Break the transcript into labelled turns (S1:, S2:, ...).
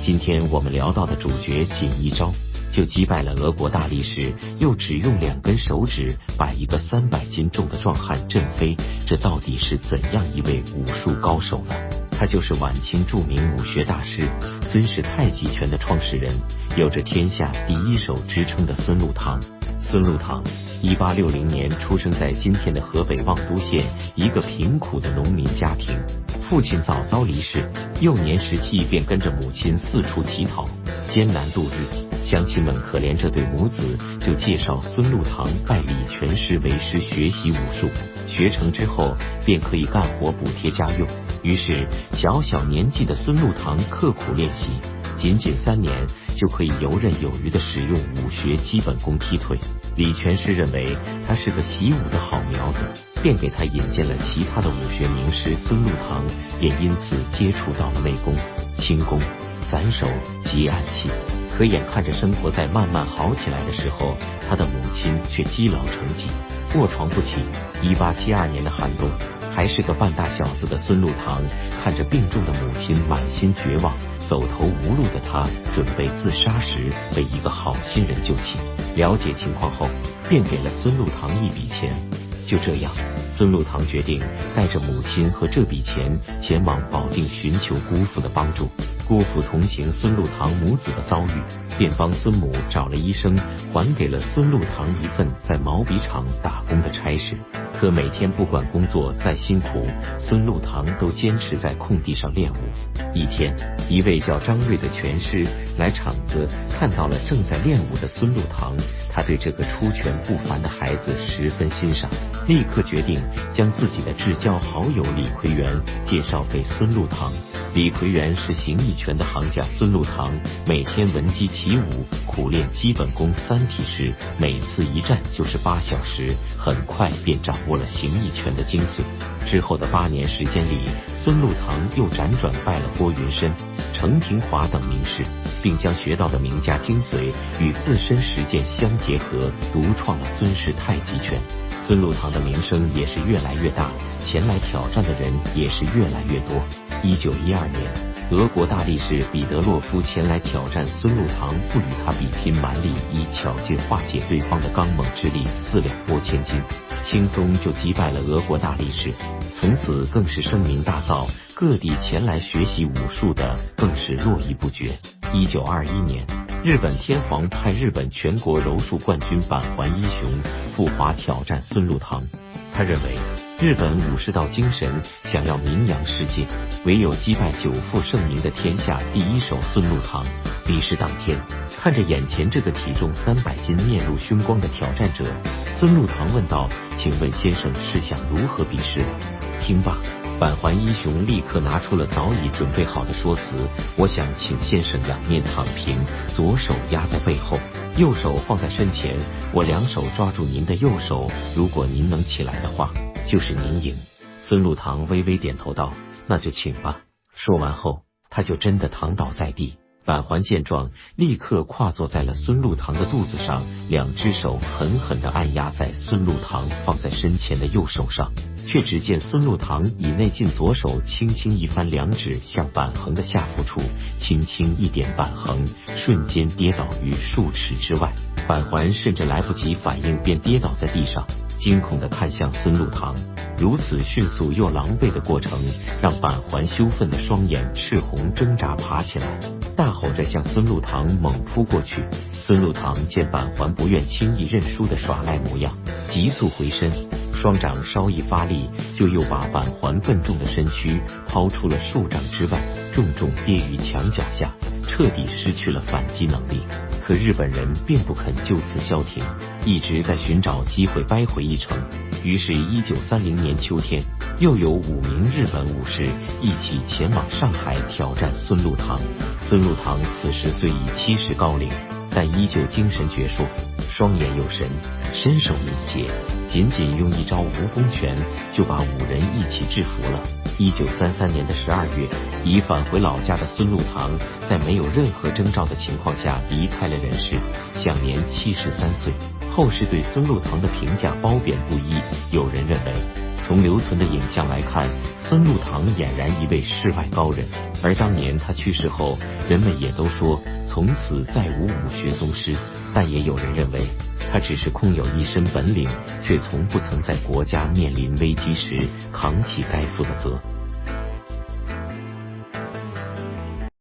S1: 今天我们聊到的主角仅一招就击败了俄国大力士，又只用2根手指把一个300斤重的壮汉震飞，这到底是怎样一位武术高手呢？他就是晚清著名武学大师孙氏太极拳的创始人，有着天下第一手之称的孙禄堂。孙禄堂1860年出生在今天的河北望都县一个贫苦的农民家庭，父亲早早离世，幼年时期便跟着母亲四处乞讨，艰难度日。乡亲们可怜这对母子，就介绍孙禄堂拜李拳师为师学习武术，学成之后便可以干活补贴家用。于是小小年纪的孙禄堂刻苦练习，仅3年就可以游刃有余地使用武学基本功踢腿。李拳师认为他是个习武的好苗子，便给他引荐了其他的武学名师孙禄堂，也因此接触到了内功、轻功、散手及暗器。可眼看着生活在慢慢好起来的时候，他的母亲却积劳成疾，卧床不起。1872年的寒冬，还是个半大小子的孙禄堂看着病重的母亲，满心绝望，走投无路的他准备自杀时，被一个好心人救起。了解情况后，便给了孙禄堂一笔钱。就这样，孙禄堂决定带着母亲和这笔钱前往保定寻求姑父的帮助。姑父同情孙禄堂母子的遭遇，便帮孙母找了医生，还给了孙禄堂一份在毛笔厂打工的差事。可每天不管工作再辛苦，孙禄堂都坚持在空地上练武。一天，一位叫张瑞的拳师来厂子，看到了正在练武的孙禄堂，他对这个出拳不凡的孩子十分欣赏，立刻决定将自己的至交好友李奎元介绍给孙禄堂。李奎元是形意拳的行家，孙禄堂每天闻鸡起舞，苦练基本功3体式，每次一战就是8小时，很快便掌握了形意拳的精髓。之后的8年时间里，孙禄堂又辗转拜了郭云深、程廷华等名师，并将学到的名家精髓与自身实践相结合，独创了孙氏太极拳。孙禄堂的名声也是越来越大，前来挑战的人也是越来越多。1912年，俄国大力士彼得洛夫前来挑战孙禄堂，不与他比拼蛮力，以巧劲化解对方的刚猛之力，4两拨千斤，轻松就击败了俄国大力士。从此更是声名大噪，各地前来学习武术的更是络绎不绝。1921年，日本天皇派日本全国柔术冠军板垣一雄赴华挑战孙禄堂。他认为日本武士道精神想要名扬世界，唯有击败久负盛名的天下第一手孙禄堂。比试当天，看着眼前这个体重300斤、面露凶光的挑战者，孙禄堂问道：“请问先生是想如何比试？”听罢，板垣一雄立刻拿出了早已准备好的说辞：“我想请先生仰面躺平，左手压在背后，右手放在身前，我2手抓住您的右手，如果您能起来的话，就是您赢。”孙禄堂微微点头道：“那就请吧。”说完后，他就真的躺倒在地。板垣见状，立刻跨坐在了孙禄堂的肚子上，2只手狠狠地按压在孙禄堂放在身前的右手上。却只见孙禄堂以内劲，左手轻轻一翻，2指向板横的下腹处轻轻一点，板横瞬间跌倒于数尺之外。板垣甚至来不及反应，便跌倒在地上，惊恐地看向孙禄堂。如此迅速又狼狈的过程，让板垣羞愤的双眼赤红挣扎爬起来，大吼着向孙禄堂猛扑过去。孙禄堂见板垣不愿轻易认输的耍赖模样，急速回身，双掌稍一发力，就又把板垣笨重的身躯抛出了数丈之外，重重跌于墙脚下，彻底失去了反击能力。可日本人并不肯就此消停，一直在寻找机会掰回一城。于是1930年秋天，又有5名日本武士一起前往上海挑战孙禄堂。孙禄堂此时虽已70高龄，但依旧精神矍铄，双眼有神，身手敏捷，仅用一招蜈蚣拳就把5人一起制服了。1933年的12月，已返回老家的孙禄堂，在没有任何征兆的情况下离开了人世，享年73岁。后世对孙禄堂的评价褒贬不一，有人认为从留存的影像来看，孙禄堂俨然一位世外高人。而当年他去世后，人们也都说从此再无武学宗师，但也有人认为他只是空有一身本领，却从不曾在国家面临危机时扛起该负的责。